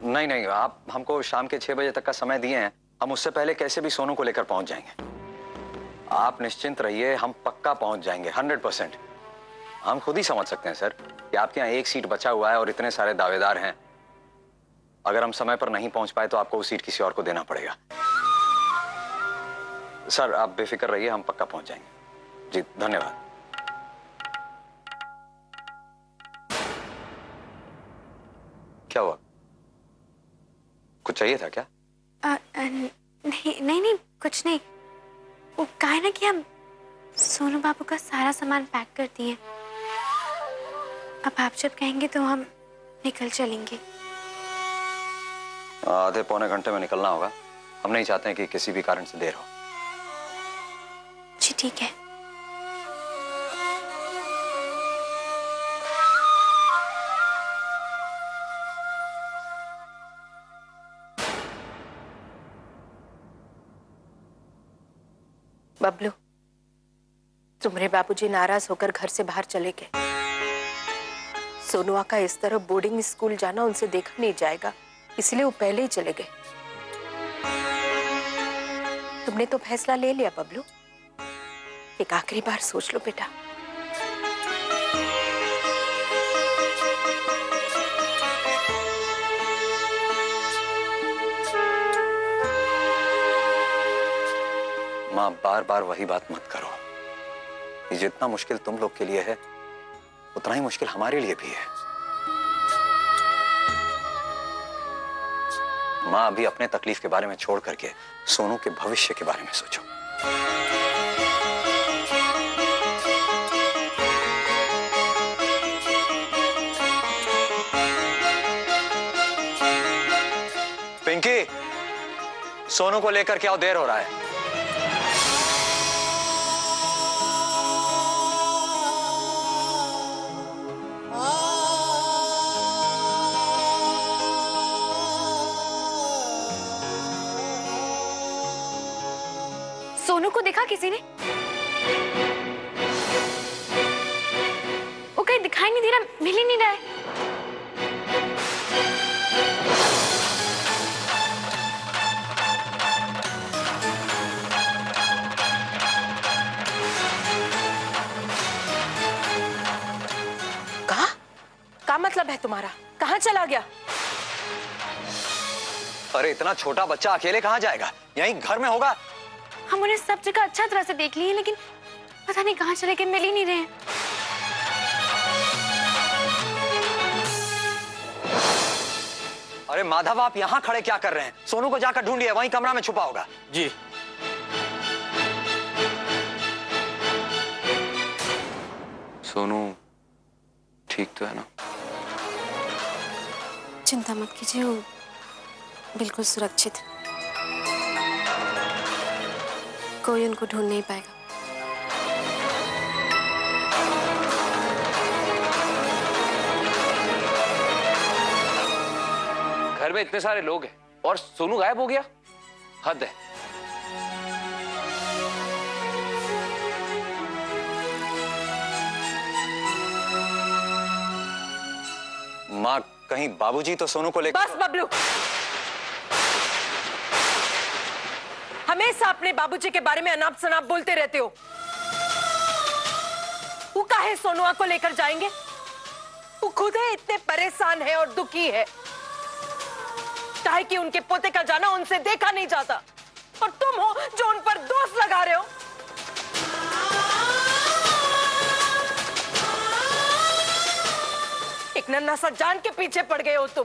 नहीं नहीं, आप हमको शाम के 6 बजे तक का समय दिए हैं। हम उससे पहले कैसे भी सोनू को लेकर पहुंच जाएंगे। आप निश्चिंत रहिए, हम पक्का पहुंच जाएंगे 100%। हम खुद ही समझ सकते हैं सर कि आपके यहाँ एक सीट बचा हुआ है और इतने सारे दावेदार हैं। अगर हम समय पर नहीं पहुंच पाए तो आपको वो सीट किसी और को देना पड़ेगा। सर आप बेफिक्र रहिए, हम पक्का पहुंच जाएंगे। जी धन्यवाद। क्या हुआ, कुछ चाहिए था क्या? नहीं नहीं नहीं, कुछ नहीं। वो कहा है ना कि हम सोनू बाबू का सारा सामान पैक कर दिए। अब आप जब कहेंगे तो हम निकल चलेंगे। आधे पौने घंटे में निकलना होगा। हम नहीं चाहते हैं कि किसी भी कारण से देर हो। जी ठीक है। बबलू, तुम्हारे बाबूजी नाराज होकर घर से बाहर चले गए। सोनुआ का इस तरह बोर्डिंग स्कूल जाना उनसे देखा नहीं जाएगा, इसलिए वो पहले ही चले गए। तुमने तो फैसला ले लिया बबलू, एक आखिरी बार सोच लो बेटा। माँ बार बार वही बात मत करो। ये जितना मुश्किल तुम लोग के लिए है उतना ही मुश्किल हमारे लिए भी है। माँ अभी अपने तकलीफ के बारे में छोड़ करके सोनू के भविष्य के बारे में सोचो। पिंकी, सोनू को लेकर क्या देर हो रहा है? सोनू को देखा किसी ने? वो कहीं दिखाई नहीं दे रहा, मिल ही नहीं रहा है। कहा? क्या मतलब है तुम्हारा? कहाँ चला गया? अरे इतना छोटा बच्चा अकेले कहाँ जाएगा? यहीं घर में होगा। हम उन्हें सब जगह अच्छा तरह से देख लिए, लेकिन पता नहीं कहाँ चले गए, मिल ही नहीं रहे हैं। अरे माधव, आप यहाँ खड़े क्या कर रहे हैं? सोनू को जाकर ढूंढिए, वहीं कमरा में छुपा होगा। जी। सोनू ठीक तो है ना? चिंता मत कीजिए, वो बिल्कुल सुरक्षित है। कोई उनको ढूंढ नहीं पाएगा। घर में इतने सारे लोग हैं और सोनू गायब हो गया? हद है। माँ, कहीं बाबूजी तो सोनू को लेकर। बस बबलू, हमेशा अपने बाबूजी के बारे में अनाप शनाप बोलते रहते हो। वो काहे सोनुआ को लेकर जाएंगे? वो खुद है इतने परेशान है और दुखी है, काहे कि उनके पोते का जाना उनसे देखा नहीं जाता, और तुम हो जो उन पर दोष लगा रहे हो। एक नन्हा सा जान के पीछे पड़ गए हो तुम।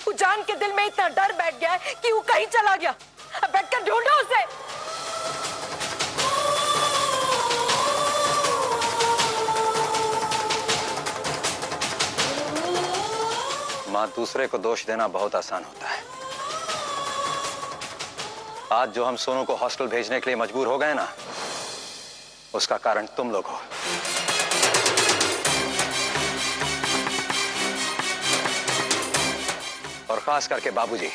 वो जान के दिल में इतना डर बैठ गया है कि वो कहीं चला गया। अब बैठकर ढूंढो उसे। माँ, दूसरे को दोष देना बहुत आसान होता है। आज जो हम सोनू को हॉस्टल भेजने के लिए मजबूर हो गए ना, उसका कारण तुम लोग हो। और खास करके बाबूजी।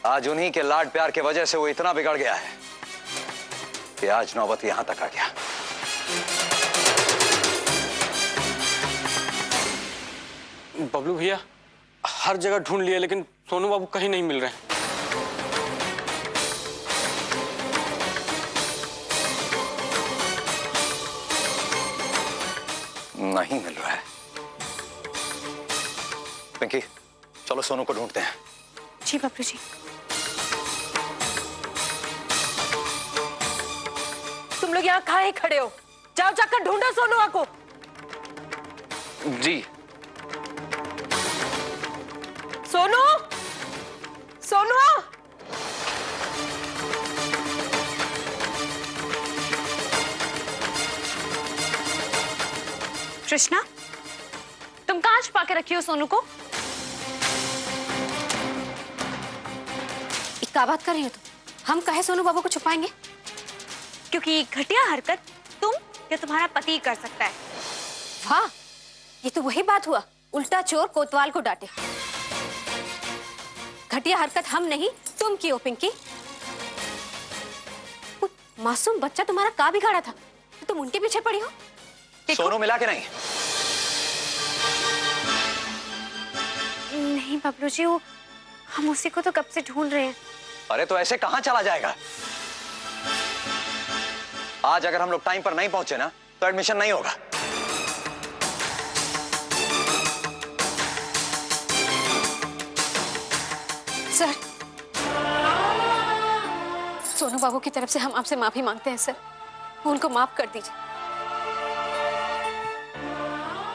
आज उन्हीं के लाड प्यार की वजह से वो इतना बिगड़ गया है कि आज नौबत यहां तक आ गया। हर जगह ढूंढ लिए लेकिन सोनू बाबू कहीं नहीं मिल रहे। नहीं मिल रहा है। पिंकी, चलो सोनू को ढूंढते हैं। जी बबलू जी। तुम लोग यहाँ काहे खड़े हो? जाओ जाकर ढूंढो सोनुआ को। जी। सोनू, सोनुआ। कृष्णा, तुम कहाँ छुपा के रखी हो सोनू को? क्या बात कर रही हो तुम? हम कहे सोनू बाबू को छुपाएंगे? क्योंकि घटिया हरकत तुम या तुम्हारा पति कर सकता है। हाँ, ये तो वही बात हुआ, उल्टा चोर कोतवाल को डांटे। घटिया हरकत हम नहीं तुम की हो पिंकी। मासूम बच्चा तुम्हारा का बिगाड़ा था तो तुम उनके पीछे पड़ी हो? सोनू मिला के नहीं? नहीं बबलू जी, वो हम उसी को तो कब से ढूंढ रहे हैं। अरे तो ऐसे कहां चला जाएगा? आज अगर हम लोग टाइम पर नहीं पहुंचे ना तो एडमिशन नहीं होगा। सर, सोनू बाबू की तरफ से हम आपसे माफी मांगते हैं सर। उनको माफ कर दीजिए।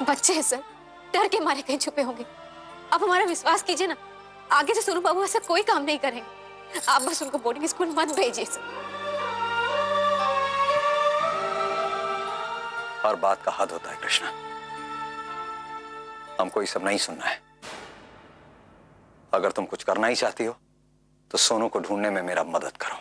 बच्चे हैं सर, डर के मारे कहीं छुपे होंगे। आप हमारा विश्वास कीजिए ना, आगे से सोनू बाबू ऐसा कोई काम नहीं करेंगे। आप बस उनको बोर्डिंग स्कूल मत भेजिए सर। हर बात का हद होता है कृष्णा, हमको ये सब नहीं सुनना है। अगर तुम कुछ करना ही चाहती हो तो सोनू को ढूंढने में मेरा मदद करो।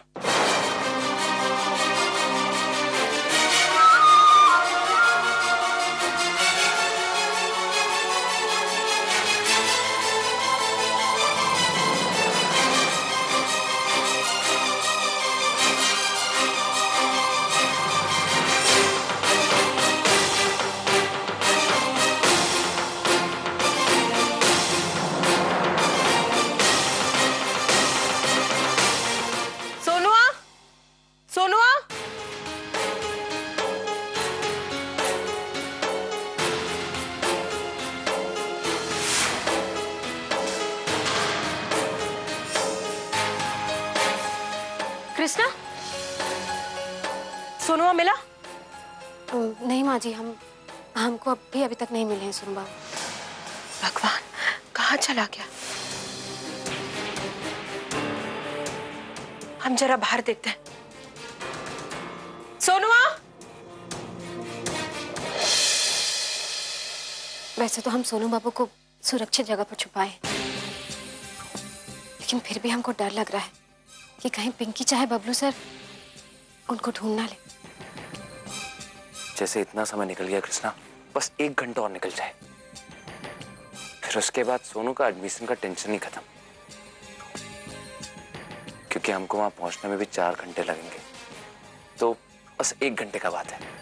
कृष्णा, सोनुआ मिला? नहीं माँ जी, हमको अभी तक नहीं मिले हैं सोनू बाबू। भगवान, कहाँ चला गया? हम जरा बाहर देखते हैं। सोनुआ! वैसे तो हम सोनू बाबू को सुरक्षित जगह पर छुपाए, लेकिन फिर भी हमको डर लग रहा है कि कहीं पिंकी चाहे बबलू सर उनको ढूंढ ना ले। जैसे इतना समय निकल गया कृष्णा, बस 1 घंटा और निकल जाए, फिर उसके बाद सोनू का एडमिशन का टेंशन ही खत्म। क्योंकि हमको वहां पहुंचने में भी 4 घंटे लगेंगे, तो बस 1 घंटे का बात है।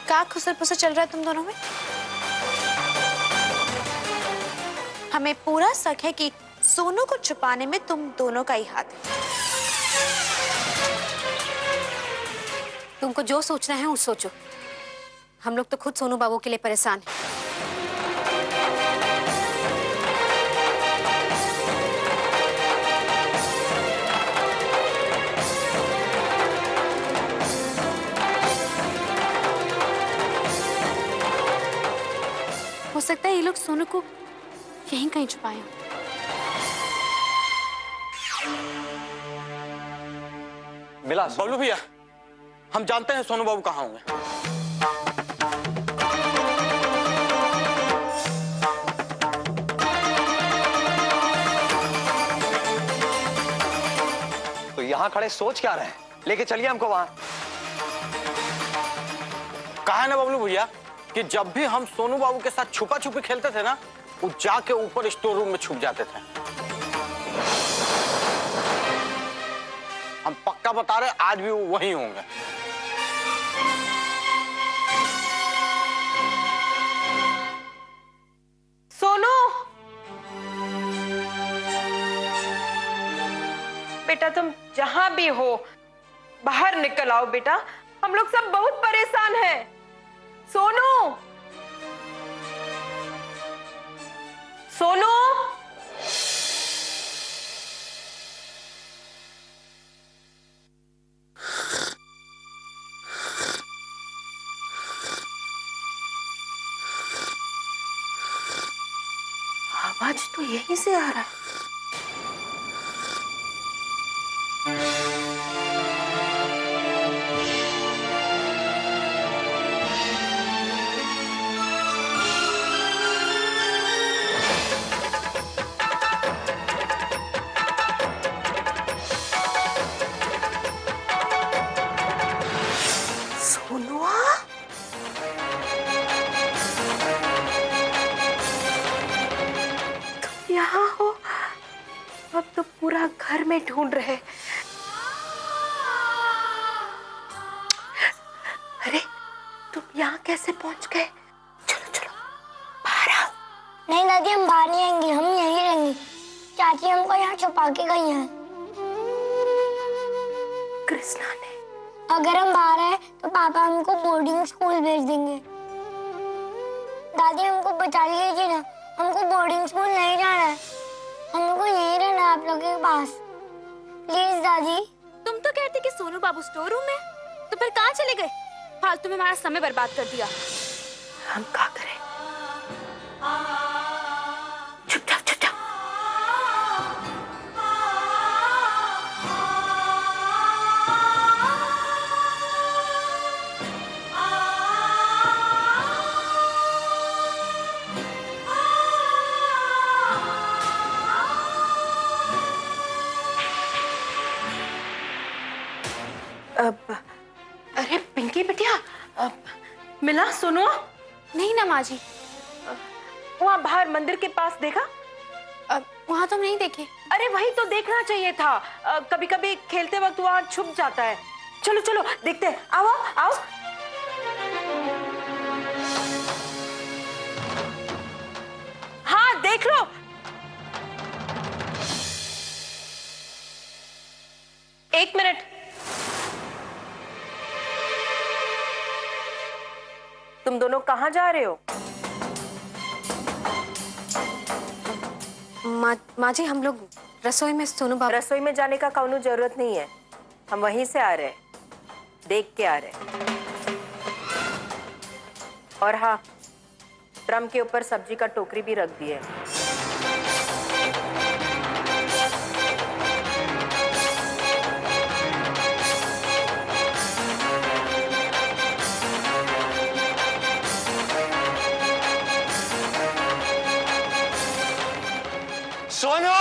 क्या खुसर पुसर चल रहा है तुम दोनों में? हमें पूरा शक है कि सोनू को छुपाने में तुम दोनों का ही हाथ है। तुमको जो सोचना है वो सोचो। हम लोग तो खुद सोनू बाबू के लिए परेशान हैं। हो सकता है ये लोग सोनू को यहीं कहीं छुपाए हों। मिला? बबलू भैया, हम जानते हैं सोनू बाबू कहाँ होंगे। तो ये यहाँ खड़े सोच क्या रहे हैं? लेके चलिए हमको वहां। कहा है ना बबलू भैया कि जब भी हम सोनू बाबू के साथ छुपा छुपी खेलते थे ना, वो जाके ऊपर स्टोर रूम में छुप जाते थे। हम पक्का बता रहे आज भी वो वहीं होंगे। सोनू, बेटा तुम जहां भी हो बाहर निकल आओ बेटा, हम लोग सब बहुत परेशान हैं। सोनू, सोनू, आवाज तो यहीं से आ रहा है। सोनुआ, तुम यहाँ हो? अब तो पूरा घर में ढूंढ रहे। अरे तुम यहाँ कैसे पहुंच गए? चलो चलो बाहर आओ। नहीं दादी, हम बाहर नहीं आएंगे, हम यहीं रहेंगे। चाची हमको यहाँ छुपा के गई है। कृष्णा ने? अगर हम बाहर आए तो पापा हमको बोर्डिंग स्कूल भेज देंगे। दादी हमको बचा लीजिए ना, हमको बोर्डिंग स्कूल नहीं जाना है, हमको यहीं रहना है आप लोगों के पास। प्लीज दादी। तुम तो कहते कि सोनू बाबू स्टोर रूम में, तो फिर कहाँ चले गए? फालतू में हमारा समय बर्बाद कर दिया। हम क्या करें? चुप जाओ, चुप जाओ। अरे पिंकी बिटिया, मिला सोनू? नहीं ना माँ जी, वहाँ बाहर मंदिर के पास देखा? वहाँ तुम नहीं देखे। अरे वही तो देखना चाहिए था। कभी कभी खेलते वक्त वहाँ छुप जाता है। चलो चलो देखते हैं। आओ आओ। हाँ देख लो। एक मिनट। तुम दोनों कहाँ जा रहे हो? माँ जी, हम लोग रसोई में सोनू बाबू। रसोई में जाने का कानून जरूरत नहीं है, हम वहीं से आ रहे हैं, देख के आ रहे हैं। और हाँ, ड्रम के ऊपर सब्जी का टोकरी भी रख दी है। सोनू,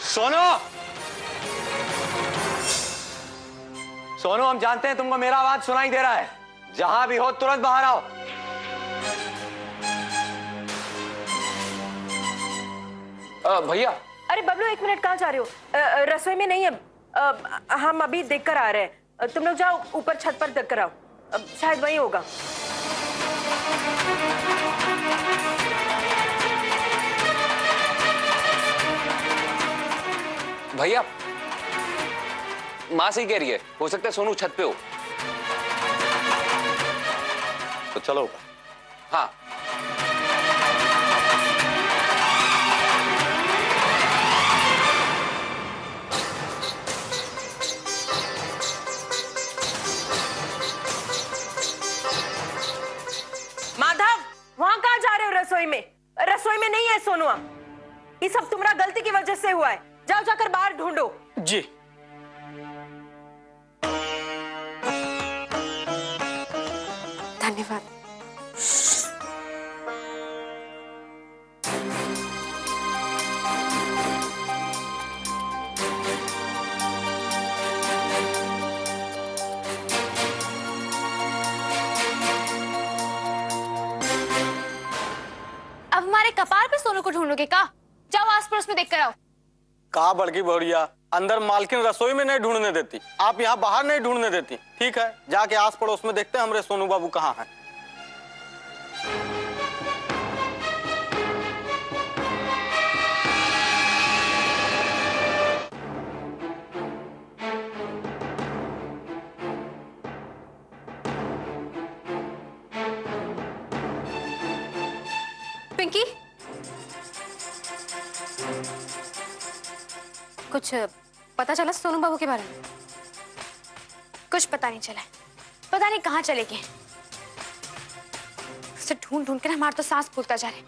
सोनू, सोनू, हम जानते हैं तुमको मेरा आवाज सुनाई दे रहा है। जहां भी हो तुरंत बाहर आओ। भैया। अरे बबलू, एक मिनट, कहाँ जा रहे हो? रसोई में नहीं है, हम अभी देख कर आ रहे हैं। तुम लोग जाओ ऊपर छत पर देख कर आओ, शायद वही होगा। भैया, माँ सही कह रही है, हो सकता है सोनू छत पे हो। तो चलो। हाँ। माधव, वहां कहाँ जा रहे हो? रसोई में? रसोई में नहीं है सोनुआ, ये सब तुम्हारा गलती की वजह से हुआ है। जाओ जाकर बाहर ढूंढो। जी। धन्यवाद। अब हमारे कपार पे सोनू को ढूंढोगे का? जाओ आस पड़ोस में देख कर आओ। कहा बड़की बढ़िया, अंदर मालकिन रसोई में नहीं ढूंढने देती, आप यहाँ बाहर नहीं ढूंढने देती। ठीक है, जाके आस पड़ोस में देखते हैं हमारे सोनू बाबू कहाँ हैं। पिंकी, कुछ पता चला सोनू बाबू के बारे में? कुछ पता नहीं चला, पता नहीं कहाँ चले गए। उसे ढूंढ ढूंढ कर हमारा तो सांस फूलता जा रहा है।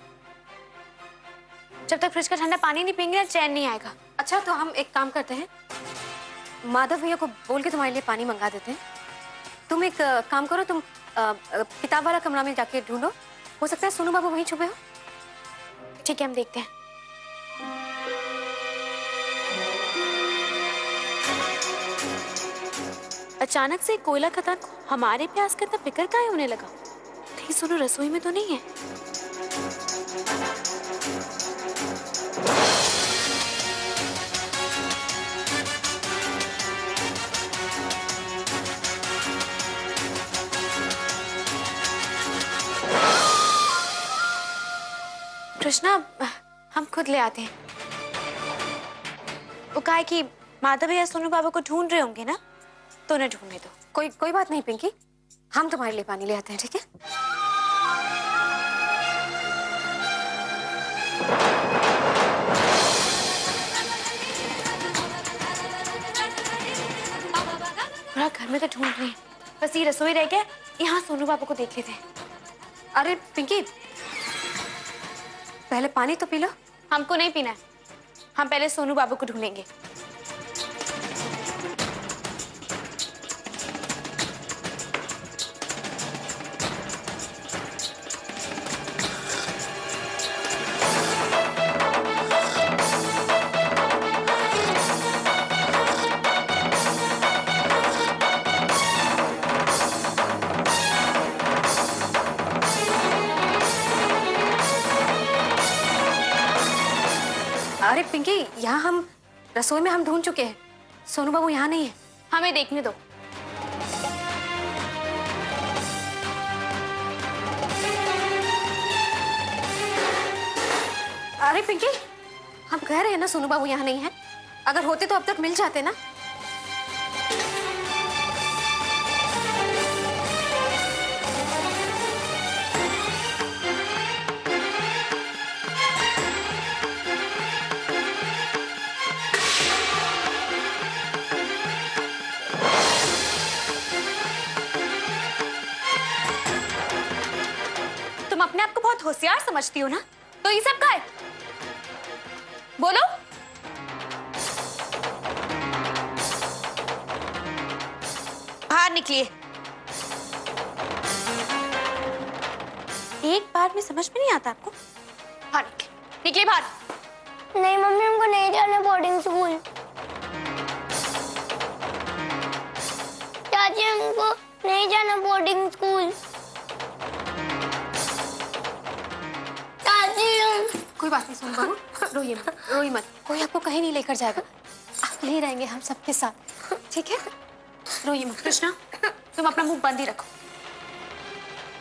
जब तक फ्रिज का ठंडा पानी नहीं पियेंगे ना चैन नहीं आएगा। अच्छा तो हम एक काम करते हैं, माधव भैया को बोल के तुम्हारे लिए पानी मंगा देते हैं। तुम एक काम करो, तुम किताब वाला कमरा में जाके ढूंढो, हो सकता है सोनू बाबू वहीं छुपे हो। ठीक है, हम देखते हैं। अचानक से कोयला खदान हमारे प्यास का इतना फिक्र काहे होने लगा? कहीं सोनू रसोई में तो नहीं है? कृष्णा, हम खुद ले आते हैं। वो कहा है कि माधव या सोनू बाबू को ढूंढ रहे होंगे ना, तो उन्हें ढूंढने दो। कोई बात नहीं पिंकी, हम तुम्हारे लिए पानी ले आते हैं, ठीक है? पूरा घर में तो ढूंढ रहे हैं, बस ये रसोई रह गया, यहाँ सोनू बाबू को देख लेते हैं। अरे पिंकी, पहले पानी तो पी लो। हमको नहीं पीना है, हम पहले सोनू बाबू को ढूंढेंगे। अरे पिंकी, यहाँ हम रसोई में हम ढूंढ चुके हैं, सोनू बाबू यहाँ नहीं है, हमें देखने दो। अरे पिंकी, हम कह रहे हैं ना सोनू बाबू यहाँ नहीं है, अगर होते तो अब तक मिल जाते ना। तुम अपने आप को बहुत होशियार समझती हो ना, तो ये सब का है? बोलो। बाहर निकलिए। एक बार में समझ में नहीं आता आपको? बाहर निकलिए बाहर। नहीं मम्मी, हमको नहीं जाना बोर्डिंग स्कूल। चाची, हमको नहीं जाना बोर्डिंग स्कूल। कोई बात नहीं सोनू बाबू, रोइए मत, कोई आपको कहीं नहीं लेकर जाएगा, आप यहीं रहेंगे हम सबके साथ, ठीक है? रोइए मत। कृष्णा, तुम अपना मुंह बंद ही रखो,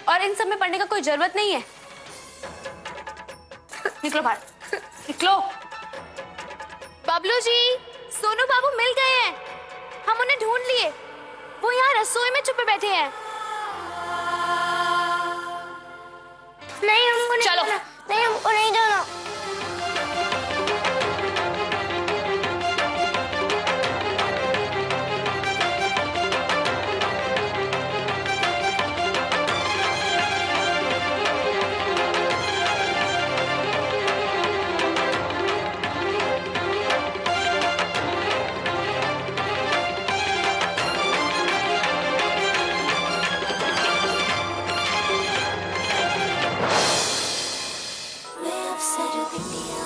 और इन सब में पढ़ने का कोई जरूरत नहीं है। निकलो बाहर, निकलो। बबलू जी, सोनू बाबू मिल गए हैं, हम उन्हें ढूंढ लिए, वो यहाँ रसोई में छुपे बैठे हैं। नहीं, हमको नहीं चलो। जाना। नहीं, हमको नहीं जाना। Wave Center India.